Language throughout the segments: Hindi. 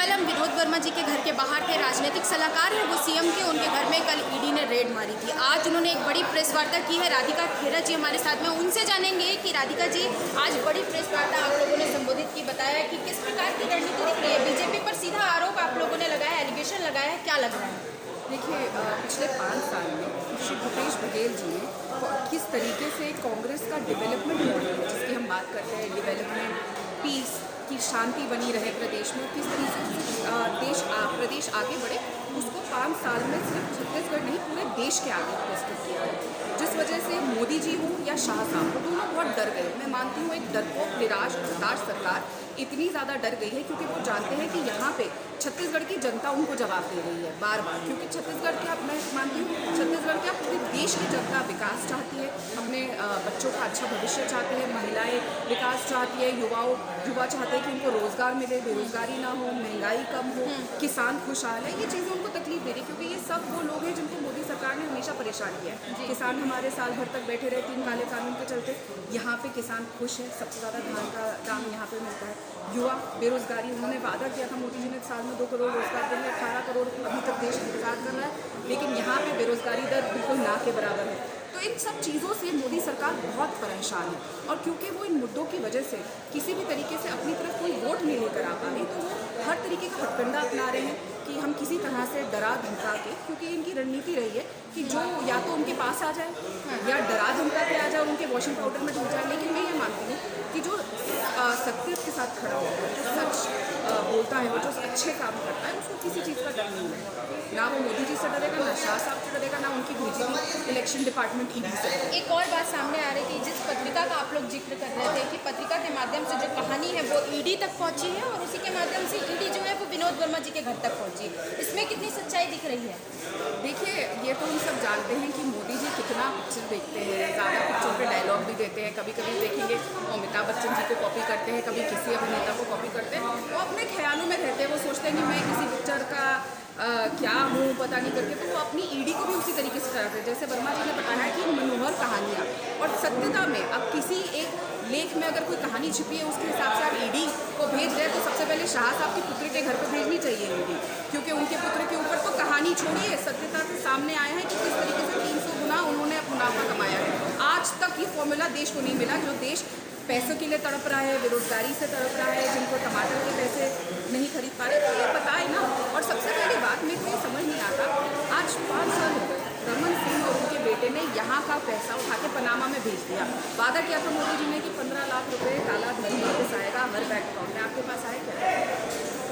कल हम विनोद वर्मा जी के घर के बाहर थे। राजनीतिक सलाहकार हैं वो सीएम के, उनके घर में कल ईडी ने रेड मारी थी। आज उन्होंने एक बड़ी प्रेस वार्ता की है। राधिका खेरा जी हमारे साथ में, उनसे जानेंगे कि राधिका जी आज बड़ी प्रेस वार्ता आप लोगों ने संबोधित की, बताया कि किस प्रकार की रणनीति दिख रही है। बीजेपी पर सीधा आरोप आप लोगों ने लगाया, एलिगेशन लगाया है, क्या लग रहा है? देखिए, पिछले 5 साल में श्री भूपेश बघेल जी ने किस तरीके से कांग्रेस का डेवलपमेंट मॉडल, जिसकी हम बात करते हैं, डेवलपमेंट, पीस की शांति बनी रहे प्रदेश में, किस तरीके से प्रदेश आगे बढ़े, उसको 5 साल में सिर्फ छत्तीसगढ़ नहीं पूरे देश के आगे प्रस्तुत किया है। जिस वजह से मोदी जी हों या शाह साहब, वो दोनों बहुत डर गए। मैं मानती हूँ एक डरपोक निराश हताश सरकार इतनी ज़्यादा डर गई है क्योंकि वो जानते हैं कि यहाँ पे छत्तीसगढ़ की जनता उनको जवाब दे रही है बार बार। क्योंकि छत्तीसगढ़ क्या, मैं मानती हूँ छत्तीसगढ़ क्या, पूरे देश की जनता विकास चाहती है, अपने बच्चों का अच्छा भविष्य चाहती है, महिलाएं विकास चाहती है, युवा चाहते हैं कि उनको रोज़गार मिले, बेरोजगारी ना हो, महंगाई कम हो, किसान खुशहाल है। ये चीज़ें उनको तकलीफ दे रही क्योंकि ये सब वो लोग हैं जिनको मोदी सरकार ने हमेशा परेशान किया है। किसान हमारे साल भर तक बैठे रहे 3 काले कानून के चलते। यहाँ पे किसान खुश है, सबसे ज़्यादा धान का दाम यहाँ पे मिलता है। युवा बेरोजगारी, उन्होंने वादा किया था मोदी जी ने साल में 2 करोड़ रोजगार देंगे, 18 करोड़ अभी तक देश इंतजार कर रहा है, लेकिन यहाँ पे बेरोजगारी दर बिल्कुल ना के बराबर है। तो इन सब चीज़ों से मोदी सरकार बहुत परेशान है और क्योंकि वो इन मुद्दों की वजह से किसी भी तरीके से अपनी तरफ कोई वोट नहीं लेकर आ पा रही, तो वो हर तरीके का हथकंडा अपना रहे हैं कि हम किसी तरह से डरा धमका के, क्योंकि इनकी रणनीति रही है कि जो या तो उनके पास आ जाए या डरा धमका के आ जाए और उनके वॉशिंग पाउडर में डूब जाए। लेकिन मैं ये मानती हूँ कि जो सत्यता के साथ खड़ा होता है, जो सच बोलता है, वो जो अच्छे काम करता है, उसको किसी चीज़ का डर नहीं है। ना वो मोदी जी से डरेगा, ना शाह साहब से डरेगा, ना उनकी भेजी हुई इलेक्शन डिपार्टमेंट ईडी से। एक और बात सामने आ रही थी, जिस पत्रिका का आप लोग जिक्र कर रहे थे कि पत्रिका के माध्यम से जो कहानी है वो ईडी तक पहुंची है और उसी के माध्यम से ईडी जो है वो विनोद वर्मा जी के घर तक पहुंची। इसमें कितनी सच्चाई दिख रही है? देखिए, ये तो हम सब जानते हैं कि मोदी जी कितना पिक्चर देखते हैं, ज़्यादा पिक्चर पे डायलॉग भी देते हैं। कभी कभी देखेंगे अमिताभ बच्चन जी को कॉपी करते हैं, कभी किसी अभिनेता को कॉपी करते हैं। वो अपने ख्यालों में रहते हैं, वो सोचते हैं कि मैं किसी पिक्चर का क्या हूँ पता नहीं करके, तो वो अपनी ईडी को भी उसी तरीके से कराते हैं। जैसे वर्मा जी ने बताया कि मनोहर कहानियाँ और सत्यता में, अब किसी एक लेख में अगर कोई कहानी छिपी है उसके हिसाब से आप ईडी को भेज रहे हैं, तो सबसे पहले शाह साहब के पुत्र के घर पर भेजनी चाहिए ईडी, क्योंकि उनके पुत्र के ऊपर तो कहानी छोड़िए, सत्यता से सामने आया है कि किस तरीके से 300 गुना उन्होंने मुनाफा कमाया है। आज तक ये फॉर्मूला देश को नहीं मिला। जो देश पैसों के लिए तड़प रहा है, बेरोजगारी से तड़प रहा है, जिनको टमाटर के पैसे नहीं खरीद पा रहे, तो ये पता है ना। और सबसे पहली बात मेरे को ये समझ नहीं आता, आज 5 साल हो गए, रमन सिंह और उनके बेटे ने यहाँ का पैसा उठा के पनामा में भेज दिया। वादा किया था मोदी जी ने कि 15 लाख रुपए काला धन वापस आएगा हर बैंक अकाउंट में। आपके पास आया क्या?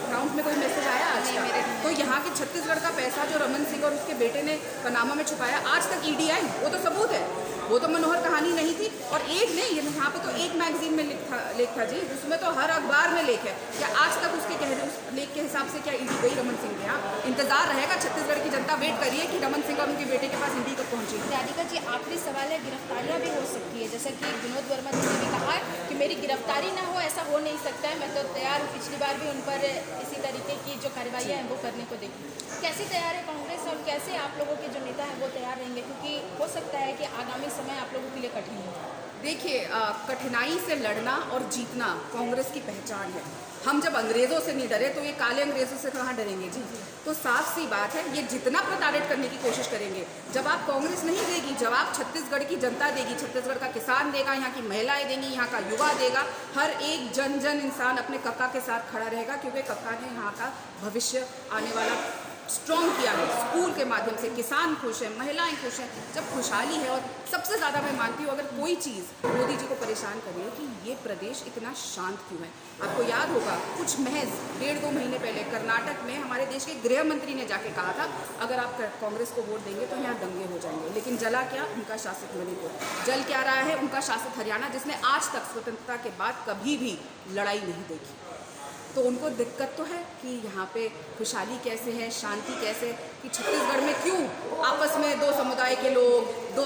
अकाउंट में कोई मैसेज आया आज मेरे? तो यहाँ के छत्तीसगढ़ का पैसा जो रमन सिंह और उसके बेटे ने पनामा में छुपाया, आज तक ईडी आई, वो तो सबूत है। वो तो मनोहर कहानी नहीं थी। और एक नहीं, यहाँ पे तो एक मैगजीन में लेख था जी, जिसमें तो हर अखबार में लेख है। क्या आज तक उसके उस लेख के हिसाब से क्या ईडी गई रमन सिंह के यहाँ? इंतजार रहेगा, छत्तीसगढ़ की जनता वेट करिए कि रमन सिंह और उनके बेटे के पास ईडी कब पहुंची। राधिका जी, आखिरी सवाल है, गिरफ्तारियां भी हो सकती है, जैसा कि विनोद वर्मा जी ने भी कहा कि मेरी गिरफ्तारी ना हो, ऐसा हो नहीं सकता है, मैं तो तैयार हूँ। पिछली बार भी उन पर इसी तरीके की जो कार्रवाइयाँ हैं वो करने को देखी। कैसे तैयार है कांग्रेस और कैसे आप लोगों के जो नेता हैं वो तैयार रहेंगे, क्योंकि हो सकता है कि आगामी समय आप लोगों के लिए कठिन हो? देखिए, कठिनाई से लड़ना और जीतना कांग्रेस की पहचान है। हम जब अंग्रेज़ों से नहीं डरे तो ये काले अंग्रेज़ों से कहाँ डरेंगे जी? तो साफ सी बात है, ये जितना प्रताड़ित करने की कोशिश करेंगे, जब आप कांग्रेस नहीं देगी, जब आप छत्तीसगढ़ की जनता देगी, छत्तीसगढ़ का किसान देगा, यहाँ की महिलाएं देंगी, यहाँ का युवा देगा, हर एक जन इंसान अपने कक्का के साथ खड़ा रहेगा, क्योंकि कक्का ने यहाँ का भविष्य आने वाला स्ट्रॉन्ग किया है। स्कूल के माध्यम से किसान खुश हैं, महिलाएं खुश हैं। जब खुशहाली है, और सबसे ज़्यादा मैं मानती हूँ, अगर कोई चीज़ मोदी जी को परेशान कर रही है कि ये प्रदेश इतना शांत क्यों है। आपको याद होगा कुछ महज 1.5-2 महीने पहले कर्नाटक में हमारे देश के गृह मंत्री ने जाके कहा था, अगर आप कांग्रेस को वोट देंगे तो यहाँ दंगे हो जाएंगे। लेकिन जला क्या? उनका शासित मणिपुर। जल क्या रहा है? उनका शासित हरियाणा, जिसने आज तक स्वतंत्रता के बाद कभी भी लड़ाई नहीं देखी। तो उनको दिक्कत तो है कि यहाँ पे खुशहाली कैसे है, शांति कैसे, कि छत्तीसगढ़ में क्यों आपस में 2 समुदाय के लोग, 2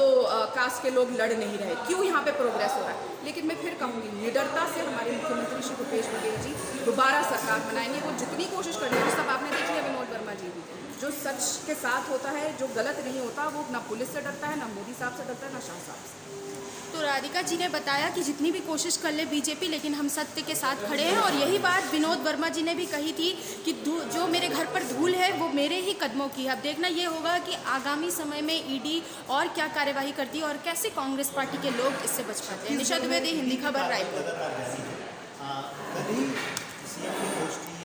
कास्ट के लोग लड़ नहीं रहे, क्यों यहाँ पे प्रोग्रेस हो रहा है। लेकिन मैं फिर कहूँगी, निडरता से हमारे मुख्यमंत्री श्री भूपेश बघेल जी दोबारा सरकार बनाएंगे। वो जितनी कोशिश कर रहे हैं, सब आपने देख लिया विनोद वर्मा जी भी, जो सच के साथ होता है, जो गलत नहीं होता, वो ना पुलिस से डरता है, ना मोदी साहब से डरता है, ना शाह साहब से। तो तो राधिका जी ने बताया कि जितनी भी कोशिश कर ले बीजेपी, लेकिन हम सत्य के साथ खड़े हैं। और यही बात विनोद वर्मा जी ने भी कही थी कि जो मेरे घर पर धूल है वो मेरे ही कदमों की है। अब देखना ये होगा कि आगामी समय में ईडी और क्या कार्यवाही करती है और कैसे कांग्रेस पार्टी के लोग इससे बच पाते हैं। निशा द्विवेदी, हिंदी खबर, रायपुर। कधी सीएम की पोस्ट